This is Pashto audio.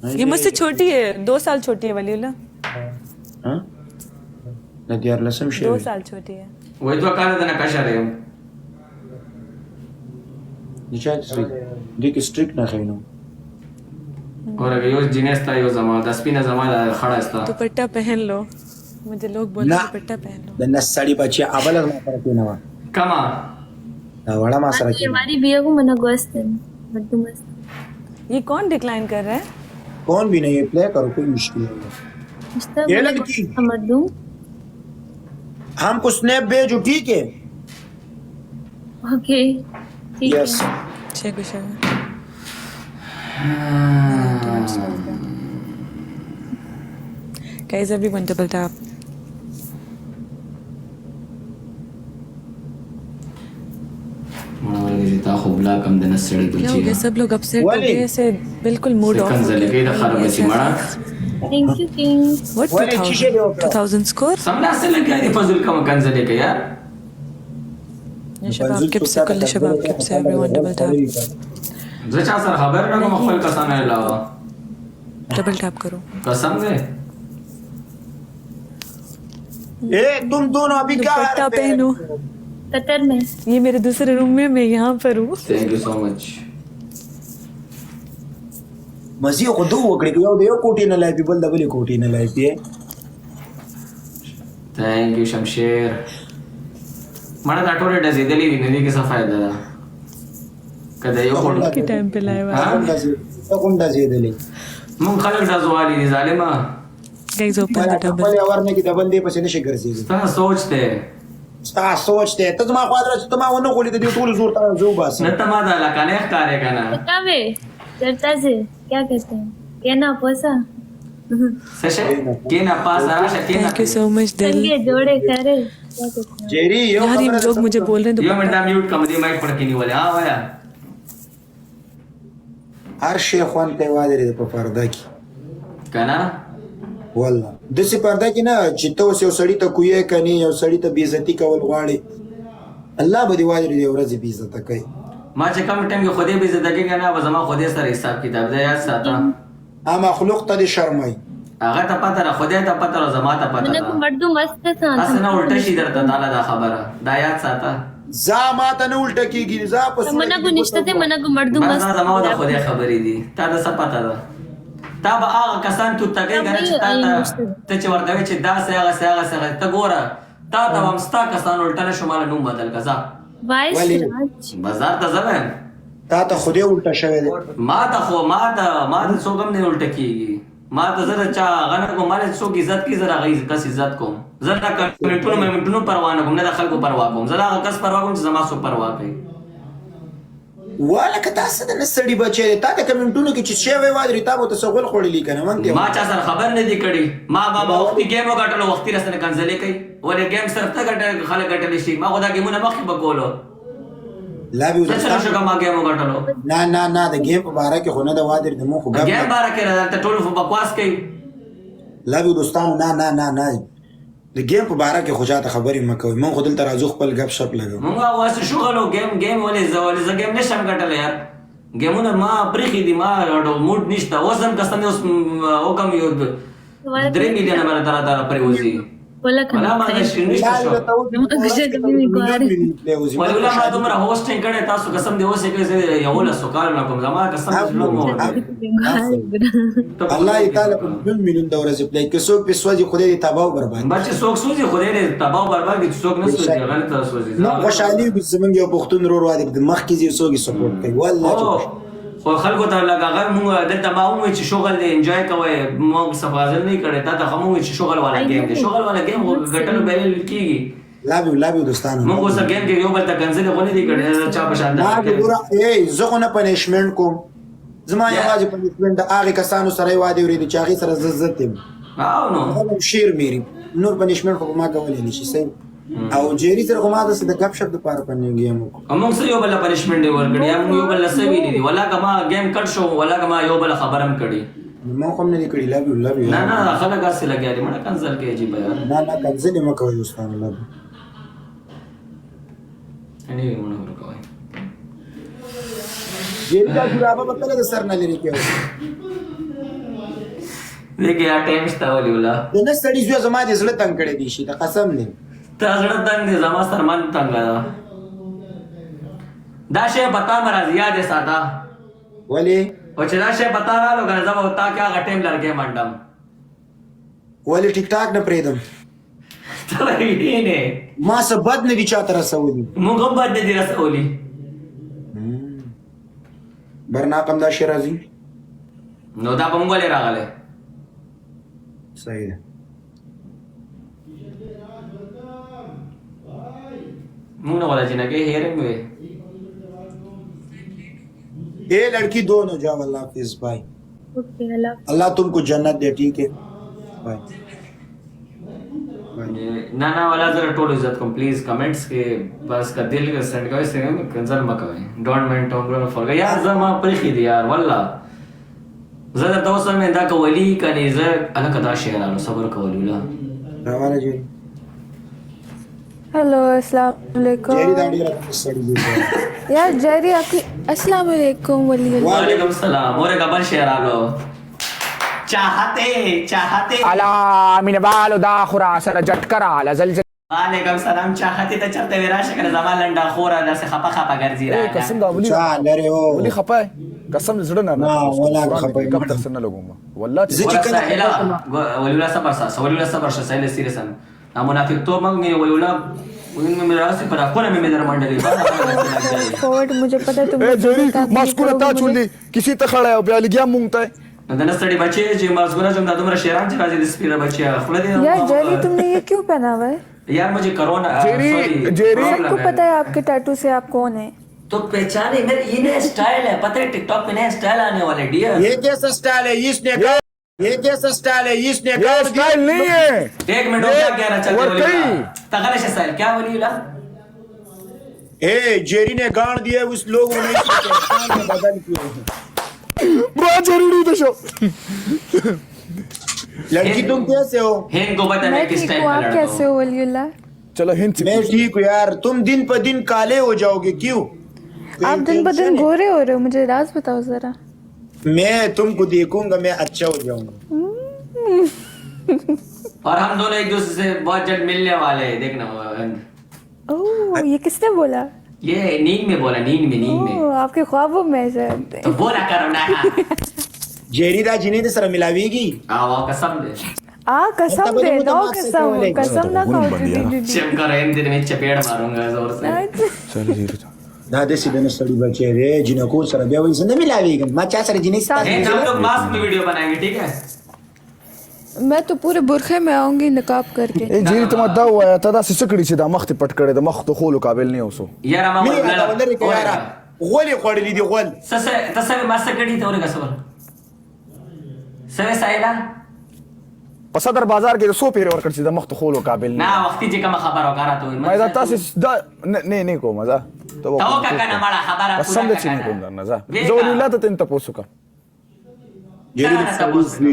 ये मुझसे छोटी है, 2 साल छोटी है वलीउल्लाह। ها د دیار لسم 2 شوی साल छोटी है। وای دوه کاله د نه کشر یم. د چا سټریک دې کې سټریک نه خینو ګوره یو جینس تا یو زما د سپینه زما د خړه استا. दुपट्टा पहन लो, मुझे लोग बोलते ना। हैं दुपट्टा पहन लो। د نس سړی بچي اول ما سره کې نه و کما دا وړه ما سره کې हमारी बिया को मना गोस्ते मद्दू मस्त ये कौन डिक्लाइन कर रहा है? कौन भी नहीं है प्ले करो कोई मुश्किल नहीं मुस्ताक ये लड़की मद्दू हमको स्नैप भेजो ठीक है ओके ठीक यस है शेखो शेखो। Guys, everyone double tap. مړ تا خو بلا کم د نس سړی क्या हो गया? بچی सब लोग अपसेट हो वाले। गए, ऐसे बिल्कुल मूड ऑफ हो کنځلې کې د خراب بچی مړه. थैंक यू किंग What वाले, 2000? शीशे दो अपना। 2000 score? سمنا سره کې دی فضل کوم کنځلې کې یار. या शबाब किप से कुल शबाब किप से everyone double tap. زه چا سره خبر نه کوم خپل کسانه علاوه Double tap करो. قسم دې ए तुम दोनों अभी क्या दुपट्टा पहनो. कतर में ये मेरे दूसरे रूम में, मैं यहाँ पर हूँ. Thank you so much. مزي خو دوه وکړي یو د یو کوټې نه لای بل د بلې کوټې نه لای پی thank you Shamsher. مړه دا ټوله ډزېدلې دي نه دي کې څه فائدہ ده کله یو کوټ के टाइम पे लाए हुआ. کوم د زیدلې مونږ خلک د زوالي دي ظالما. Guys, open the خپل double. ورنه کې د بل دې پسې نشي ګرځېږي ستا سوچ ته ستا سوچ ته ته ما خو درته ته ما ونه غولې د دې ټول زور ته زو باسه نه ته ما دا لکانه ښکارې کنه बतावे चर्चा से क्या कहते हैं कहना पोसा سشه کینا پاس راشه کینا Thank you so much, दिल. संगे जोड़े करे क्या कहते हैं جيري یو यार ये लोग मुझे बोल रहे हैं یو منټ दुपट्टा. میوټ کوم دی مایک پړ کې نیولې ها وایا هر شي خوان ته وادري په پرده کې کنه والله د سي پرده کې نه چې ته اوس یو سړی ته کوی کني یو سړی ته بیزتی کول غواړي الله به دی وادري دی ورځ بیزته کوي ما چې کوم ټیم کې خودي به زدګي کنه به زما خودي سره حساب کتاب دی یاد ساته ا مخلوق ته دي شرمای هغه ته پته را خودي ته پته را زما ته پته मैंने को मर्दू मस्त था اسنه الټه شي درته تعالی دا خبره دا یاد ساته زا ما ته نه الټه کیږي زا په मना को निश्चित है मना को मर्दू بس मस्त دا زما د خودي خبرې دي تا د څه پته ده تا به هغه کسان ته تګي کنه چې تا ته چې ورته چې دا سه هغه ته ګوره تا ته ومستا کسان الټه شمال نوم بدل کزا वाइस वाली। राज بازار ته ځم تا ته خوده الټه شوی دی ما ته څوک هم نه الټه کیږي ما ته زره چا غنه کوم مال څوک عزت کی زره غي کس عزت کوم زره کمنټونو پروا نه کوم نه د خلکو پروا کوم زره هغه کس پروا کوم چې زما څوک پروا کوي والا که تاسو د نسړي بچی تا ته کمنټونو کې چې شی وای وادري تا به تاسو غول خوړلې کنه مونږ ما چا سره خبر نه دی کړی ما وختي گیم وګټلو وختي رسنه کنځلې کوي ولې گیم صرف ته ګټل خلک ګټل شي ما خدا گیمونه مخې بکولو لا به څه سره شګه ما گیم وګټلو نه د گیم په باره کې خو نه د وادري د مو خو ګم گیم بار کې راځه ټول بکواس کوي لا به دوستانو نه د گیم په باره کې خو چاته خبرې مکوئ مونږ خو دلته راځو خپل گپ شپ لګو مونږ واسه شغلو گیم ولې زه گیم نشم ګټل یار گیمونه ما پرېخي دي ما موډ نشته اوس هم قسم اوس وکم یو 3 میلیونه باندې تر پرېوځي बोला ولا ما د شنشته شو ولا ما دومره هوسټینګ کړي تاسو قسم دی اوسې کې یو له سوکال نه کوم زما قسم زلو مو الله تعالی په 2 میلیون د ورځې پلی کې څوک په سوځي خدای دې تباہ او برباد بچ څوک سوځي خدای دې تباہ او برباد دي څوک نه سوځي غلط سوځي نو خوشالي به زمونږ یو پښتون ورور وادي د مخ کې زی سوګي سپورټ کوي والله خو خلکو ته لګاغه موږ دلته ما ومه چې شغل دې انجوای کوي موږ سفازل نه کړي تا ته هم چې شغل والا گیم دی شغل والا گیم غټل بیل کیږي لا به دوستانو موږ اوس گیم کې یو بل ته کنځل غونې دي کړي چا په شان ده ما ګوره زه خو نه پنیشمنت کوم زما یوازې پنیشمنت د هغه کسانو سره وادي ورې چې هغه سره زت یم او نو شیر میری نور پنیشمنت خو ما کولې نشي صحیح او جيري سره کومه د غپ شپ د پاره پنه گیم موږ سره یو بل پنیشمنت دی ورکړی موږ یو بل سوي دي ولا کما گیم کټ شو ولا کما یو بل خبرم کړي ما کوم نه کړی لا به نه خلک اسه لګیا دي مړه کنسل کې جی بیان نه کنسل ما کوي دوستانو لا اني مونږ ورکوي جيري دا جوړه په کله د سر نه لري کې دیکھ یا ټیم شته ولي ولا د نه سړي زوی زما د زړه تنګ کړی دی شي د قسم دی تا زړه تنګ دی زما سر من تنګ ده دا شی پتا مرا یاد ساته ولی او چې دا شی پتا رالو کنه زما وتا کیا غټیم لړګې منډم ولی ټیک ټاک نه پریدم ته نه ما څه بد نه دي چاته رسولي موږ هم بد دي رسولي برناقم دا شی راځي نو دا په موږ ولې راغله صحیح ده موږ نه ولا جنګه هېرم وي اے لڑکی دونوں جاؤ اللہ حافظ بھائی ओके अल्लाह اللہ تم کو جنت دے ٹھیک ہے بھائی نه نه ولا زره ټول عزت کوم پلیز کمنټس کې بس کا دل کې سند کوي څنګه کنسل مکوي ډونټ مین ټونګ فورګ یا زما پرخي دي یار والله زه دا اوس مې دا کولی کني زه انا کدا شعر صبر کولی لا روانه جی हेलो अस्सलाम वालेकुम جیری داڑی رکھ سڑی دی यार जेरी आपकी अस्सलाम वालेकुम वली वालेकुम सलाम और एक और शेर आलो चाहते على من بالو دا خراسه جټکرا على زلزل वालेकुم सलाम चाहते ته چرته وراشه کنه زما لنډه خورا داسه خپه خپه ګرځي ايه را قسم دا ولي چا لره او ولي خپه قسم زړه نه نا ولا خپه کب تک سن لګوم والله زه چې کله ولا ولا صبر سا ولا صبر سا سیرسن نا منافق تو مګ مې ولا وین مې راسي پر اكو نه مې در منډلې फॉरवर्ड मुझे पता है तुम ايه جری ماسکوله تا چولې کسی ته خړای او بیا لګیا مونږ ته د نستړي بچي چې مازګوره جام د دومره شیران چې راځي د سپیره بچي خپل دي यार जेरी तुमने ये क्यों पहना हुआ है यार मुझे कोरोना जेरी सबको पता है आपके टैटू से आप कौन है तो पहचाने मेरे ये नया स्टाइल है पता है टिकटॉक पे नया स्टाइल आने वाले डियर ये कैसा स्टाइल है इसने कहा ये कैसा स्टाइल है इसने ये कहा स्टाइल नहीं है एक मिनट क्या कह रहा चलते और कई तगड़े स्टाइल क्या वलीला ए जेरी ने गाड़ दिया उस लोग ने बदल किया ब्रो जेरी नहीं तो शो लड़की तुम कैसे हो हिंद को पता मैं नहीं किस ठीक टाइप हूँ में आप कैसे हो वलीउल्लाह चलो हिंद मैं ठीक हूँ यार तुम दिन पर दिन काले हो जाओगे क्यों आप दिन ब दिन गोरे हो रहे हो मुझे राज बताओ जरा मैं तुमको देखूंगा मैं अच्छा हो जाऊंगा और हम दोनों एक दूसरे से बहुत जल्द मिलने वाले हैं देखना ओह ये किसने बोला ये नींद में बोला नींद में ओह आपके ख्वाबों में शायद तो बोला करो ना जेरी दा जिन्हें सर मिलावेगी आओ कसम दे आ कसम दे दो कसम कसम ना खाओ चम कर इन दिन में चपेड़ मारूंगा जोर से चलो जीरो دا د سیدنه سړی بچی دی جنکو سره بیا وایي زه نه ملاویږم ما چا سره جنې हम लोग मास्क में वीडियो बनाएंगे ठीक है मैं तो पूरे बुरखे में आऊंगी नकाब करके اے جیری ته دا وایا ته دا سکړی چې دا مخ ته پټ کړی د مخ ته خولو قابل نه اوسو यार ما مې دا ولري کې یارا غولې خوړلې دي غول سسه تسه ما سکړی ته ورګه صبر سره سایلا په صدر بازار کې د سو پیر ور کړ چې د مخ ته خولو قابل نا نه وختي چې کوم خبر وکړه ته ما دا تاسو دا نه نه کوم دا تو کا کنه مړه خبره قسم دې چې نه کوم دا نه زه ولې لا ته تاسو کا جیری